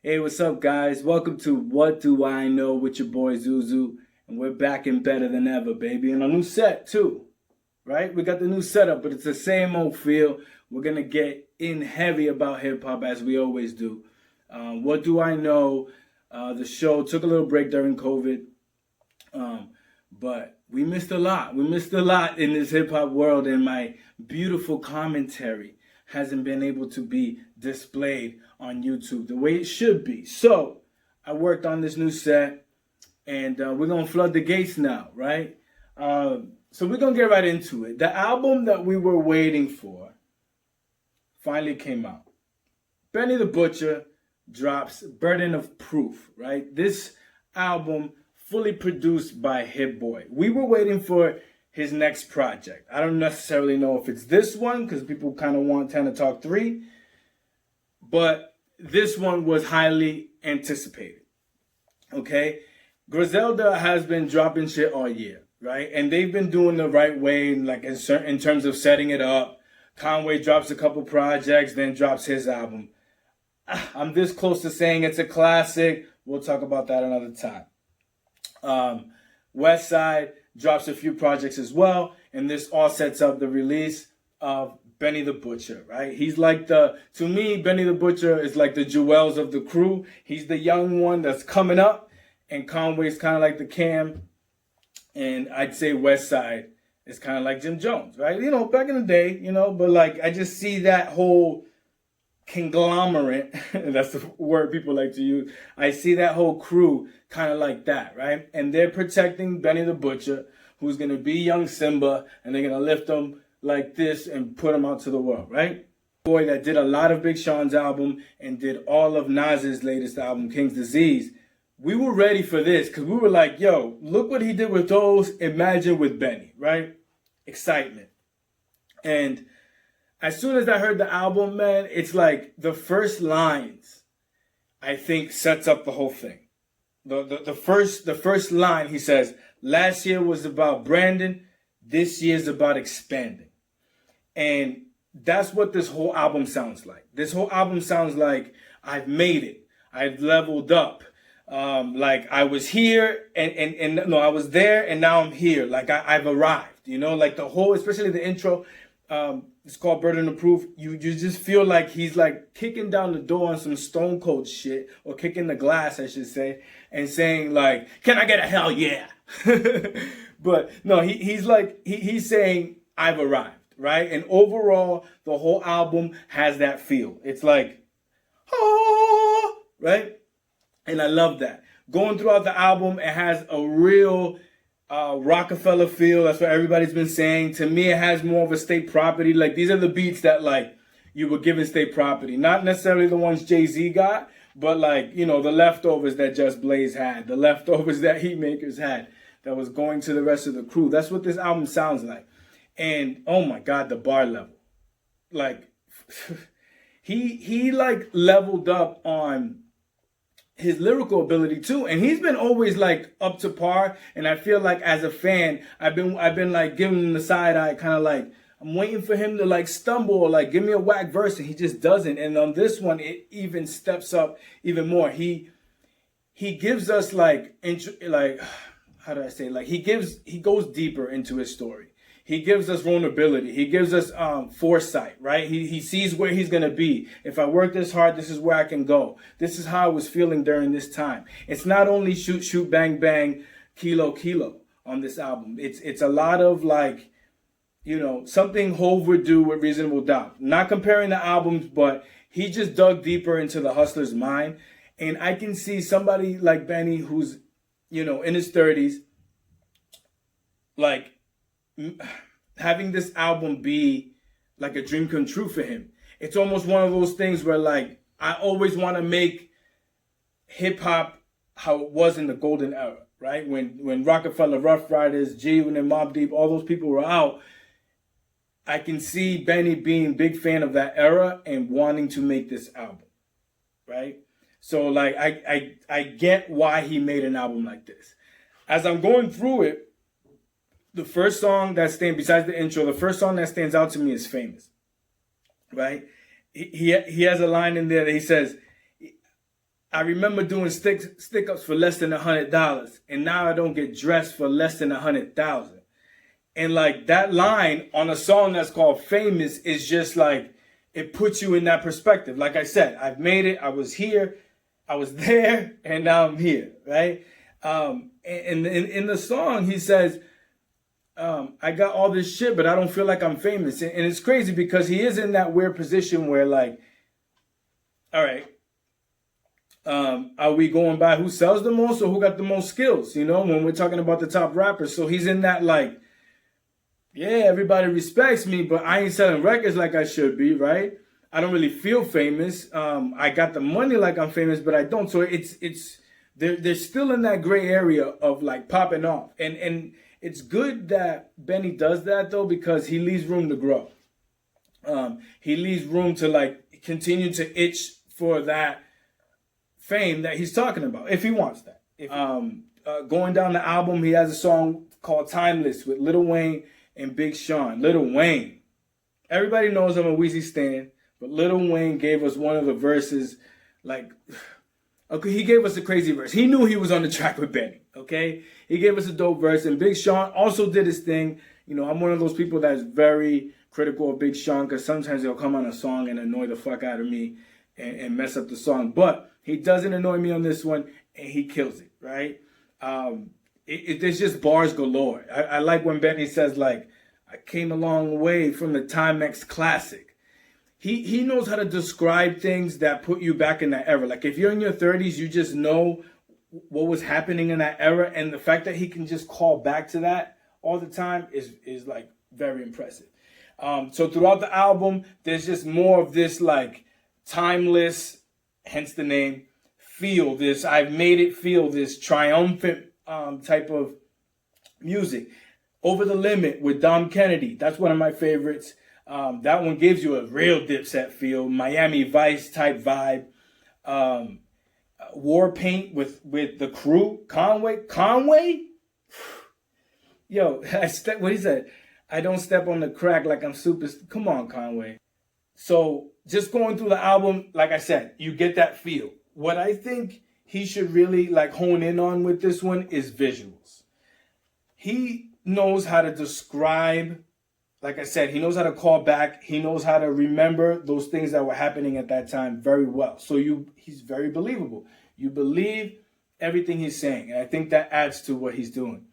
Hey, what's up, guys? Welcome to What Do I Know with your boy Zuzu. And we're back and better than ever, baby. And a new set, too. Right? We got the new setup, but it's the same old feel. We're going to get in heavy about hip-hop as we always do. What Do I Know? The show took a little break during COVID. But we missed a lot. We missed a lot in this hip-hop world, and my beautiful commentary hasn't been able to be displayed on YouTube the way it should be. So I worked on this new set, and we're going to flood the gates now, right? So we're going to get right into it. The album that we were waiting for finally came out. Benny the Butcher drops Burden of Proof, right? This album fully produced by Hit Boy. We were waiting for his next project. I don't necessarily know if it's this one, because people kind of want Tana Talk 3. But this one was highly anticipated. Okay? Griselda has been dropping shit all year, right? And they've been doing the right way, like in terms of setting it up. Conway drops a couple projects, then drops his album. I'm this close to saying it's a classic. We'll talk about that another time. West Side drops a few projects as well, and this all sets up the release of Benny the Butcher, right? He's like to me, Benny the Butcher is like the Jewels of the crew. He's the young one that's coming up, and Conway's kind of like the Cam, and I'd say West Side is kind of like Jim Jones, right? You know, back in the day, you know, but like I just see that whole conglomerate, that's the word people like to use. I see that whole crew kind of like that, right? And they're protecting Benny the Butcher, who's going to be young Simba, and they're going to lift him like this and put him out to the world, right? Boy that did a lot of Big Sean's album and did all of Nas's latest album, King's Disease. We were ready for this because we were like, yo, look what he did with those. Imagine with Benny, right? Excitement. And as soon as I heard the album, man, it's like the first lines, I think, sets up the whole thing. The first line, he says, last year was about Brandon, this year's about expanding. And that's what this whole album sounds like. This whole album sounds like I've made it. I've leveled up. Like I was here and no, I was there and now I'm here. Like I've arrived, you know, like the whole, especially the intro, it's called Burden of Proof. You just feel like he's like kicking down the door on some Stone Cold shit, or kicking the glass, I should say, and saying like, can I get a hell yeah? But no, he's saying I've arrived, right? And overall, the whole album has that feel. It's like, oh, right? And I love that. Going throughout the album, it has a real Rockefeller feel. That's what everybody's been saying. To me, it has more of a state property. Like, these are the beats that, like, you were given state property. Not necessarily the ones Jay-Z got, but, like, you know, the leftovers that Just Blaze had. The leftovers that Heatmakers had that was going to the rest of the crew. That's what this album sounds like. And, oh, my God, the bar level. Like, he like, leveled up on his lyrical ability too, and he's been always like up to par. And I feel like as a fan, I've been like giving him the side eye, kind of like I'm waiting for him to like stumble or like give me a whack verse, and he just doesn't. And on this one, it even steps up even more. He gives us like how do I say, like he goes deeper into his story. He gives us vulnerability. He gives us foresight, right? He sees where he's going to be. If I work this hard, this is where I can go. This is how I was feeling during this time. It's not only shoot, shoot, bang, bang, kilo, kilo on this album. It's a lot of like, you know, something Hov would do with Reasonable Doubt. Not comparing the albums, but he just dug deeper into the hustler's mind. And I can see somebody like Benny who's, you know, in his 30s, like, having this album be like a dream come true for him. It's almost one of those things where like I always want to make hip hop how it was in the golden era, right? When Rockefeller, Rough Riders, G-Unit, and Mobb Deep, all those people were out. I can see Benny being a big fan of that era and wanting to make this album, right? So like I get why he made an album like this. As I'm going through it, the first song that stands, besides the intro, the first song that stands out to me is Famous, right? He has a line in there that he says, I remember doing stick-ups for less than $100, and now I don't get dressed for less than 100,000. And like that line on a song that's called Famous is just like, it puts you in that perspective. Like I said, I've made it. I was here, I was there, and now I'm here, right? And in the song, he says, I got all this shit, but I don't feel like I'm famous. And it's crazy because he is in that weird position where like, all right, are we going by who sells the most or who got the most skills? You know, when we're talking about the top rappers. So he's in that like, yeah, everybody respects me, but I ain't selling records like I should be, right? I don't really feel famous. I got the money like I'm famous, but I don't. So they're still in that gray area of like popping off. And it's good that Benny does that though, because he leaves room to grow. He leaves room to like continue to itch for that fame that he's talking about, if he wants that. Going down the album, he has a song called Timeless with Lil Wayne and Big Sean. Lil Wayne. Everybody knows I'm a Weezy stan, but Lil Wayne gave us one of the verses, like, okay, he gave us a crazy verse. He knew he was on the track with Benny, okay? He gave us a dope verse, and Big Sean also did his thing. You know, I'm one of those people that's very critical of Big Sean because sometimes he'll come on a song and annoy the fuck out of me and mess up the song. But he doesn't annoy me on this one, and he kills it, right? There's just bars galore. I like when Benny says, like, I came a long way from the Timex Classic. He knows how to describe things that put you back in that era. Like, if you're in your 30s, you just know what was happening in that era. And the fact that he can just call back to that all the time is like, very impressive. So throughout the album, there's just more of this, like, timeless, hence the name, feel. This, I've made it feel, this triumphant type of music. Over the Limit with Dom Kennedy. That's one of my favorites. That one gives you a real Dipset feel. Miami Vice type vibe. War Paint with the Crew. Conway? Yo, what he said? I don't step on the crack like I'm super. Come on, Conway. So just going through the album, like I said, you get that feel. What I think he should really like hone in on with this one is visuals. He knows how to describe, like I said, he knows how to call back. He knows how to remember those things that were happening at that time very well. So he's very believable. You believe everything he's saying. And I think that adds to what he's doing.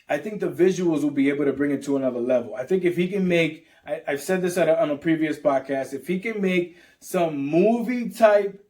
I think the visuals will be able to bring it to another level. I think if he can make, I've said this on a previous podcast, if he can make some movie type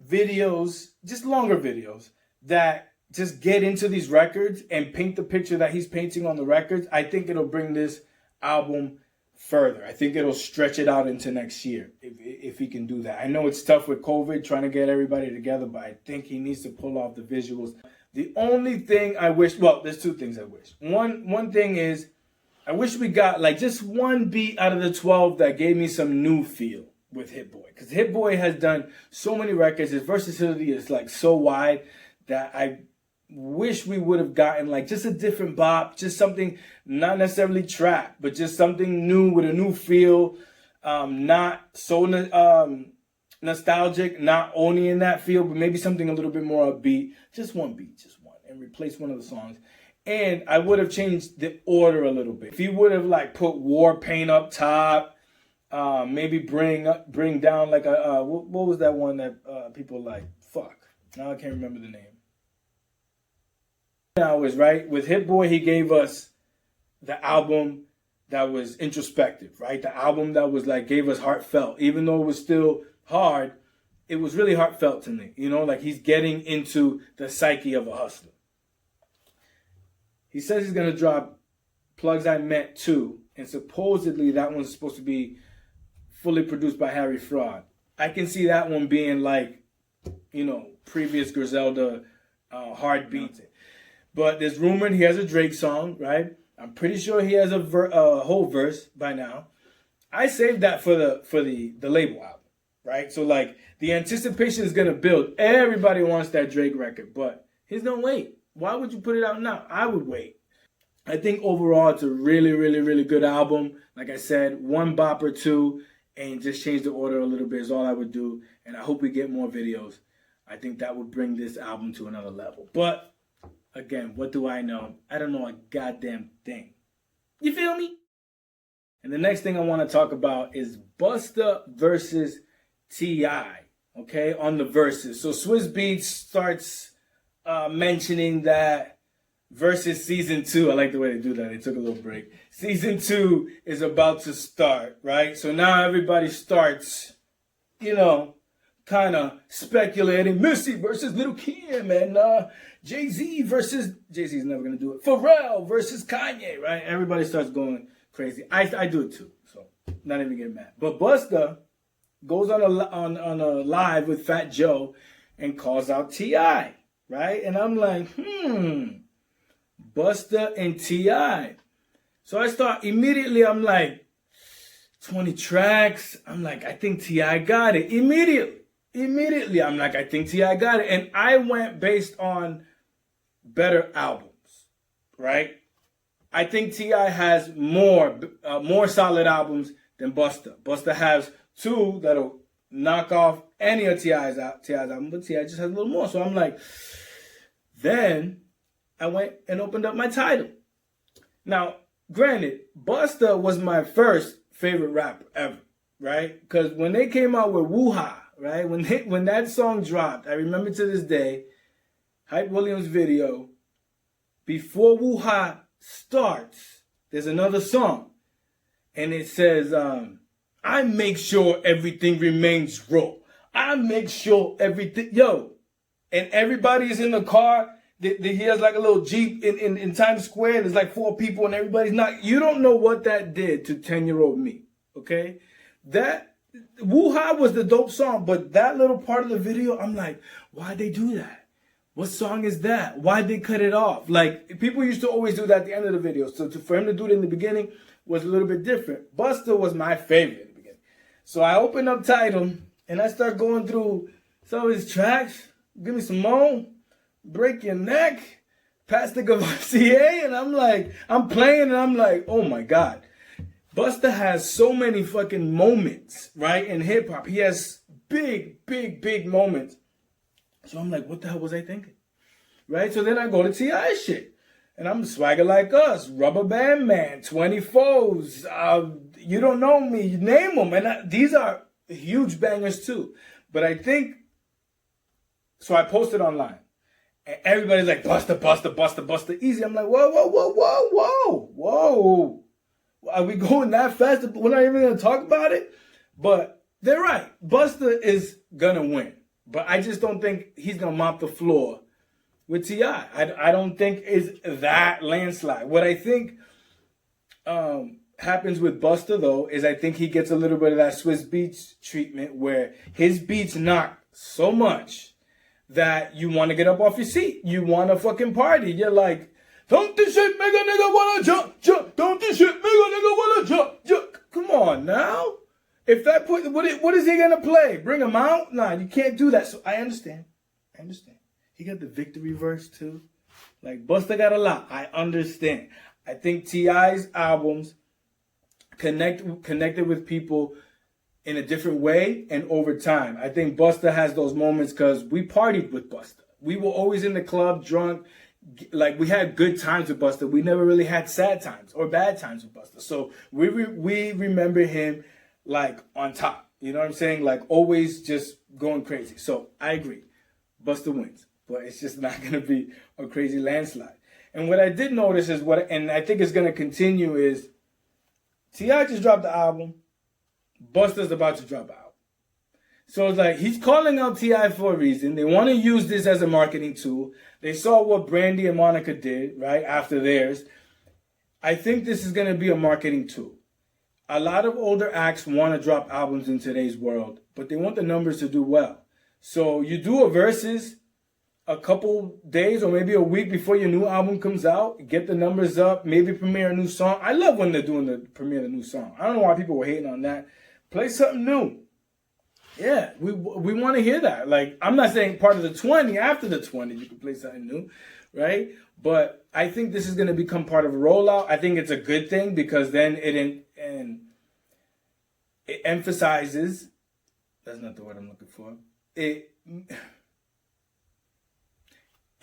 videos, just longer videos, that just get into these records and paint the picture that he's painting on the records, I think it'll bring this album further. I think it'll stretch it out into next year if he can do that. I know it's tough with COVID trying to get everybody together, but I think he needs to pull off the visuals. The only thing I wish, well, there's two things I wish. One thing is, I wish we got like just one beat out of the 12 that gave me some new feel with Hit Boy. Because Hit Boy has done so many records. His versatility is like so wide that I wish we would have gotten like just a different bop, just something not necessarily trap, but just something new with a new feel, not so nostalgic, not only in that feel, but maybe something a little bit more upbeat. Just one beat, just one, and replace one of the songs. And I would have changed the order a little bit. If he would have like put War Paint up top, maybe bring down like a what was that one that people like? Fuck, now I can't remember the name. Now is right with Hit Boy. He gave us the album that was introspective, right? The album that was like gave us heartfelt, even though it was still hard. It was really heartfelt to me, you know, like he's getting into the psyche of a hustler. He says he's gonna drop Plugs I Met 2, and supposedly that one's supposed to be fully produced by Harry Fraud. I can see that one being like, you know, previous Griselda hard beats. But there's rumored he has a Drake song, right? I'm pretty sure he has a whole verse by now. I saved that for the label album, right? So like the anticipation is gonna build. Everybody wants that Drake record, but he's gonna wait. Why would you put it out now? I would wait. I think overall it's a really, really, really good album. Like I said, one bop or two. and just change the order a little bit is all I would do. And I hope we get more videos. I think that would bring this album to another level. But again, what do I know? I don't know a goddamn thing. You feel me? And the next thing I want to talk about is Busta versus T.I., okay, on the verses. So Swizz Beatz starts mentioning that versus season 2, I like the way they do that. They took a little break. Season 2 is about to start, right? So now everybody starts, you know, kind of speculating. Missy versus Lil' Kim, and Jay-Z versus, Jay-Z's never going to do it. Pharrell versus Kanye, right? Everybody starts going crazy. I do it too, so not even getting mad. But Busta goes on a live with Fat Joe and calls out T.I., right? And I'm like, Busta and T.I. So I start immediately, I'm like, 20 tracks. I'm like, I think T.I. got it. Immediately, I'm like, I think T.I. got it. And I went based on better albums, right? I think T.I. has more solid albums than Busta. Busta has 2 that'll knock off any of T.I.'s album, but T.I. just has a little more. So I'm like, then I went and opened up my title. Now, granted, Busta was my first favorite rapper ever, right? Because when they came out with Woo-Ha, right? When that song dropped, I remember to this day, Hype Williams' video, before Woo-Ha starts, there's another song. And it says, I make sure everything remains raw. I make sure everything, and everybody's in the car. He has like a little Jeep in Times Square. There's like 4 people and everybody's not. You don't know what that did to 10-year-old me, okay? That, Woo-Ha was the dope song, but that little part of the video, I'm like, why'd they do that? What song is that? Why'd they cut it off? Like, people used to always do that at the end of the video. So for him to do it in the beginning was a little bit different. Busta was my favorite in the beginning. So I opened up Tidal and I start going through some of his tracks. Give me some more. Break Your Neck. Pastor Gavassier. And I'm like, I'm playing and I'm like, oh my God. Busta has so many fucking moments, right? In hip hop. He has big moments. So I'm like, what the hell was I thinking? Right? So then I go to T.I. shit. And I'm Swagger Like Us, Rubber Band Man, 24s, You Don't Know Me, you name them. And these are huge bangers too. But I think, so I posted online. And everybody's like, Busta, easy. I'm like, whoa. Are we going that fast? We're not even going to talk about it? But they're right. Busta is going to win. But I just don't think he's going to mop the floor with T.I. I don't think it's that landslide. What I think happens with Busta, though, is I think he gets a little bit of that Swizz Beatz treatment where his beats knock so much that you want to get up off your seat. You want to fucking party. You're like, don't this shit make a nigga wanna jump. Don't this shit make a nigga wanna jump. Come on now. If that what is he gonna play? Bring him out? Nah, you can't do that. So I understand. He got the victory verse too. Like Busta got a lot. I understand. I think T.I.'s albums connected with people in a different way and over time. I think Busta has those moments because we partied with Busta. We were always in the club drunk. Like, we had good times with Busta. We never really had sad times or bad times with Busta. So we remember him like on top. You know what I'm saying? Like always just going crazy. So I agree. Busta wins. But it's just not going to be a crazy landslide. And what I did notice is and I think it's going to continue is T.I. just dropped the album. Busta's about to drop out. So it's like he's calling out T.I. for a reason. They want to use this as a marketing tool. They saw what Brandy and Monica did, right, after theirs. I think this is going to be a marketing tool. A lot of older acts want to drop albums in today's world, but they want the numbers to do well. So you do a versus a couple days or maybe a week before your new album comes out, get the numbers up, maybe premiere a new song. I love when they're doing the premiere of the new song. I don't know why people were hating on that. Play something new. Yeah, we want to hear that. Like, I'm not saying part of the 20, after the 20, you can play something new, right? But I think this is going to become part of a rollout. I think it's a good thing because then It emphasizes, that's not the word I'm looking for. It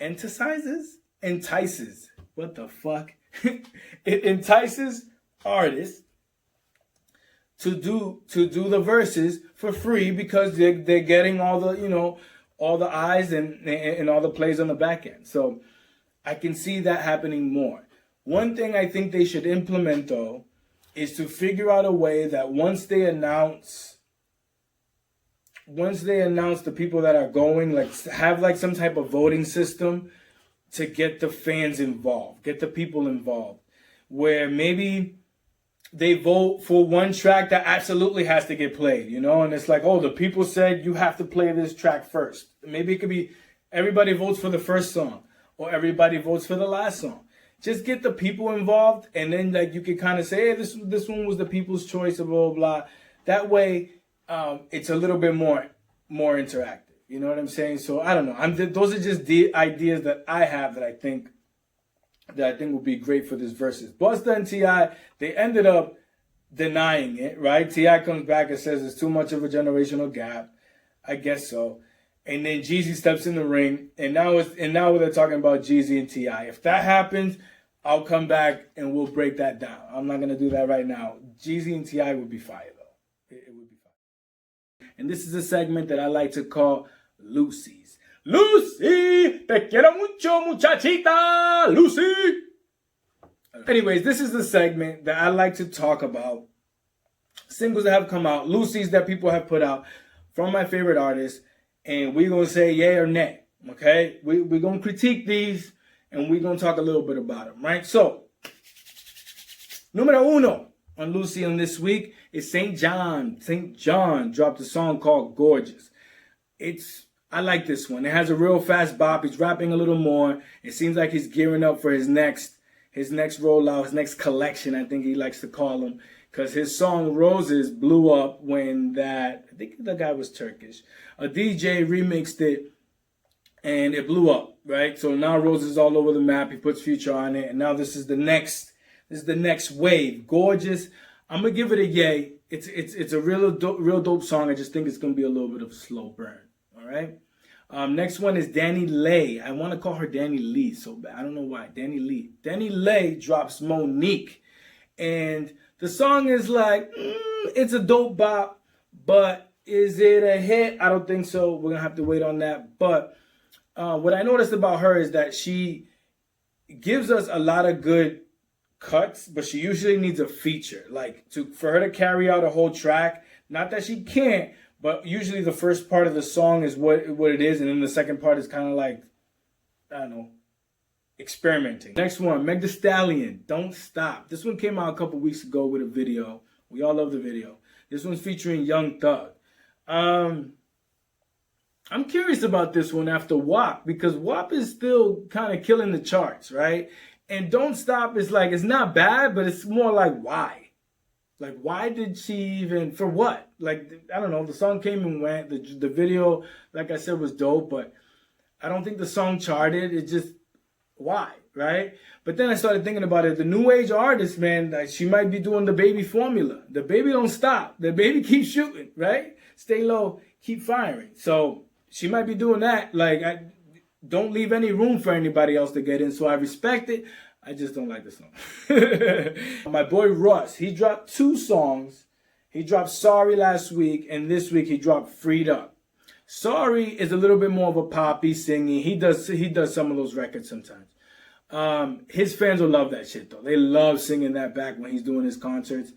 entices. What the fuck? It entices artists to do the verses for free because they're getting all the all the eyes and all the plays on the back end. So I can see that happening more. One thing I think they should implement though is to figure out a way that once they announce the people that are going, like have like some type of voting system to get the fans involved, get the people involved, where maybe they vote for one track that absolutely has to get played, and it's like, oh, the people said you have to play this track first. Maybe it could be everybody votes for the first song or everybody votes for the last song. Just get the people involved, and then like you can kind of say, hey, this one was the people's choice, blah, blah, blah. That way, it's a little bit more interactive. You know what I'm saying? So I don't know. Those are just the ideas that I have that I think will be great for this versus. Busta and T.I., they ended up denying it, right? T.I. comes back and says it's too much of a generational gap. I guess so. And then Jeezy steps in the ring, and now they're talking about Jeezy and T.I. If that happens, I'll come back and we'll break that down. I'm not gonna do that right now. Jeezy and T.I. would be fire though. It would be fire. And this is a segment that I like to call Lucy's. Lucy, te quiero mucho, muchachita, Lucy. Anyways, this is the segment that I like to talk about singles that have come out, Lucy's that people have put out from my favorite artists, and we're going to say yay or nay, okay? We're going to critique these, and we're going to talk a little bit about them, right? So, numero uno on Lucy on this week is St. John. St. John dropped a song called Gorgeous. I like this one. It has a real fast bop. He's rapping a little more. It seems like he's gearing up for his next rollout, his next collection, I think he likes to call them. Because his song Roses blew up when I think the guy was Turkish. A DJ remixed it and it blew up, right? So now Roses is all over the map. He puts Future on it. And now this is the next wave. Gorgeous. I'm going to give it a yay. It's a real dope song. I just think it's going to be a little bit of a slow burn. All right. Next one is Danny Lay. I want to call her Danny Lee so bad. I don't know why. Danny Lee. Danny Lay drops Monique. And the song is like, it's a dope bop, but is it a hit? I don't think so. We're going to have to wait on that. But what I noticed about her is that she gives us a lot of good cuts, but she usually needs a feature. Like for her to carry out a whole track, not that she can't, but usually the first part of the song is what it is, and then the second part is kind of like, I don't know, experimenting. Next one, Meg Thee Stallion, Don't Stop. This one came out a couple weeks ago with a video. We all love the video. This one's featuring Young Thug. I'm curious about this one after WAP, because WAP is still kind of killing the charts, right? And Don't Stop is like, it's not bad, but it's more like, why? Like, why did she even, for what? Like, I don't know, the song came and went. The video, like I said, was dope, but I don't think the song charted. It just, why, right? But then I started thinking about it. The new age artist, man, like, she might be doing the baby formula. The baby don't stop. The baby keeps shooting, right? Stay low, keep firing. So she might be doing that. Like, I don't leave any room for anybody else to get in. So I respect it. I just don't like the song. My boy Russ, he dropped 2 songs. He dropped Sorry last week, and this week he dropped Freed Up. Sorry is a little bit more of a poppy singing. He does some of those records sometimes. His fans will love that shit though. They love singing that back when he's doing his concerts.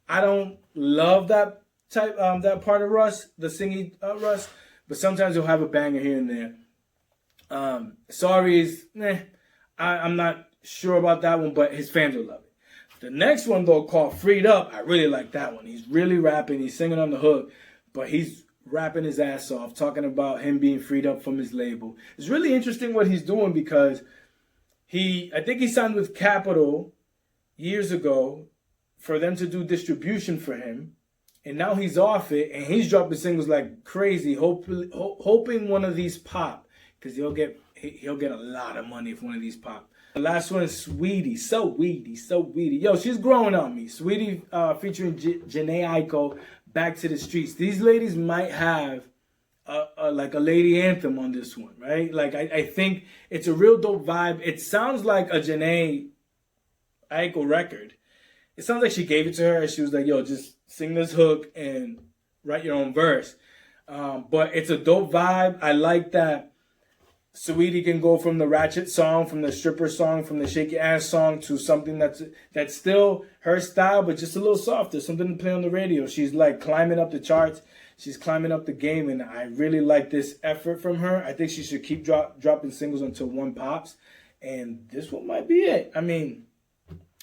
I don't love that that part of Russ, the singing Russ, but sometimes he'll have a banger here and there. Sorry is, I'm not sure about that one, but his fans will love it. The next one though, called Freed Up, I really like that one. He's really rapping, he's singing on the hook, but he's rapping his ass off, talking about him being freed up from his label. It's really interesting what he's doing, because I think he signed with Capitol years ago for them to do distribution for him, and now he's off it, and he's dropping singles like crazy, hoping one of these pop, because he'll get a lot of money if one of these pop. The last one is Sweetie. So weedy. Yo, she's growing on me. Sweetie featuring Janae Aiko, back to the streets. These ladies might have like a lady anthem on this one, right? Like I think it's a real dope vibe. It sounds like a Janae Aiko record. It sounds like she gave it to her and she was like, yo, just sing this hook and write your own verse. But it's a dope vibe. I like that Saweetie can go from the ratchet song, from the stripper song, from the shake your ass song to something that's still her style, but just a little softer, something to play on the radio. She's like climbing up the charts. She's climbing up the game, and I really like this effort from her. I think she should keep dropping singles until one pops, and this one might be it. I mean,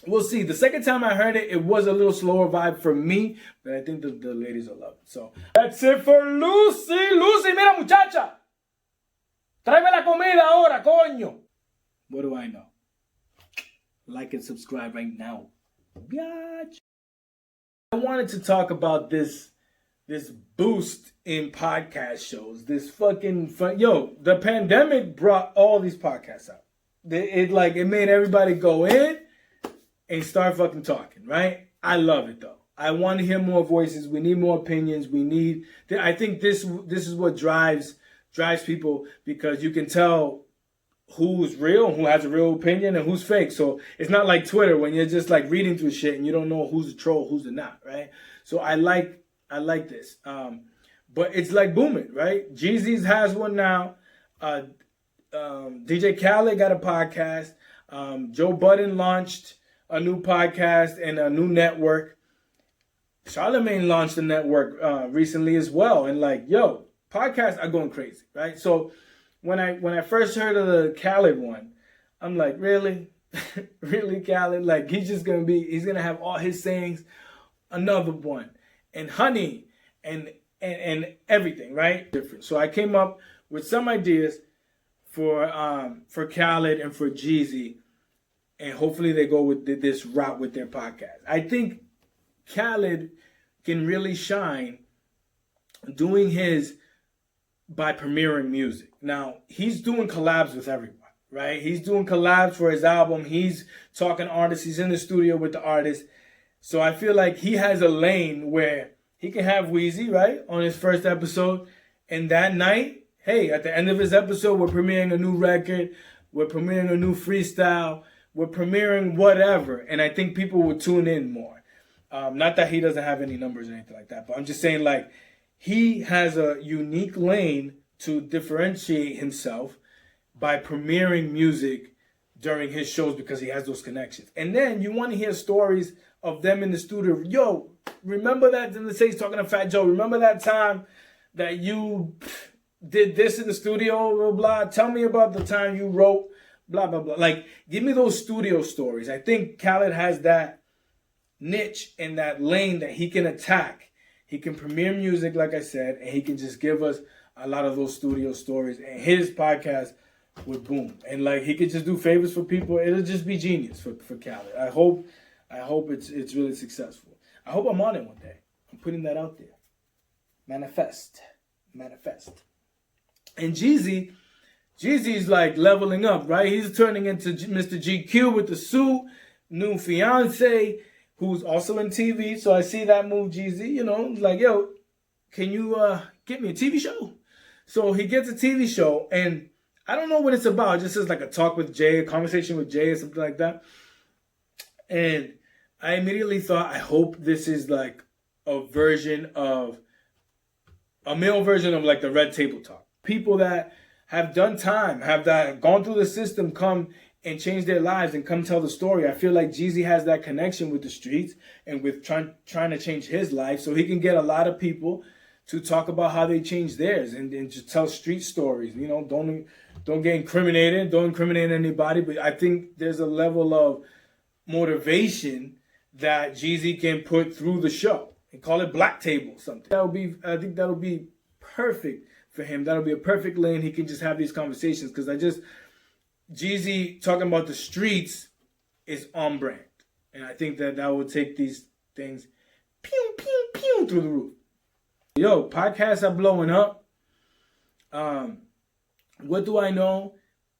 we'll see. The second time I heard it, it was a little slower vibe for me, but I think the ladies will love it. So that's it for Lucy. Lucy, mira muchacha. Tráeme la comida ahora, coño. What do I know? Like and subscribe right now. Biatch. I wanted to talk about this boost in podcast shows. This fucking fun. Yo, the pandemic brought all these podcasts out. It made everybody go in and start fucking talking, right? I love it though. I want to hear more voices. We need more opinions. I think this is what drives people, because you can tell who's real, who has a real opinion, and who's fake. So it's not like Twitter when you're just like reading through shit and you don't know who's a troll, who's not, right? So I like this. But it's like booming, right? Jeezy's has one now. DJ Khaled got a podcast. Joe Budden launched a new podcast and a new network. Charlamagne launched a network recently as well. And like, yo, podcasts are going crazy, right? So when I first heard of the Khaled one, I'm like, really? Really, Khaled? Like, he's going to have all his sayings, another one, and honey, and everything, right? Different. So I came up with some ideas for Khaled and for Jeezy, and hopefully they go with this route with their podcast. I think Khaled can really shine doing his by premiering music. Now, he's doing collabs with everyone, right? He's doing collabs for his album. He's talking artists. He's in the studio with the artists. So I feel like he has a lane where he can have Weezy, right, on his first episode. And that night, hey, at the end of his episode, we're premiering a new record. We're premiering a new freestyle. We're premiering whatever. And I think people will tune in more. Not that he doesn't have any numbers or anything like that, but I'm just saying, like, he has a unique lane to differentiate himself by premiering music during his shows because he has those connections. And then you want to hear stories of them in the studio. Yo, remember that, let's say he's talking to Fat Joe, remember that time that you did this in the studio, blah, blah. Tell me about the time you wrote, blah, blah, blah. Like, give me those studio stories. I think Khaled has that niche and that lane that he can attack. He can premiere music, like I said, and he can just give us a lot of those studio stories. And his podcast would boom. And like, he could just do favors for people. It'll just be genius for Khaled. I hope it's really successful. I hope I'm on it one day. I'm putting that out there. Manifest. And Jeezy's like leveling up, right? He's turning into Mr. GQ with the suit, new fiance, who's also in TV. So I see that move, Jeezy, you know, like, yo, can you get me a TV show? So he gets a TV show, and I don't know what it's about. It just says like a talk with Jay, a conversation with Jay or something like that. And I immediately thought, I hope this is like a male version of like the Red Table Talk. People that have done time, have gone through the system, come and change their lives and come tell the story. I feel like Jeezy has that connection with the streets and with trying to change his life, so he can get a lot of people to talk about how they changed theirs and just tell street stories. You know, don't get incriminated, don't incriminate anybody, but I think there's a level of motivation that Jeezy can put through the show and call it Black Table something. I think that'll be perfect for him. That'll be a perfect lane. He can just have these conversations, because Jeezy talking about the streets is on brand. And I think that will take these things pew, pew, pew through the roof. Yo, podcasts are blowing up. What Do I Know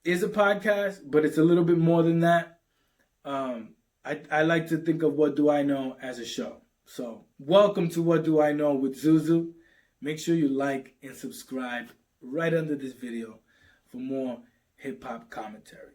is a podcast, but it's a little bit more than that. I like to think of What Do I Know as a show. So, welcome to What Do I Know with Zuzu. Make sure you like and subscribe right under this video for more hip hop commentary.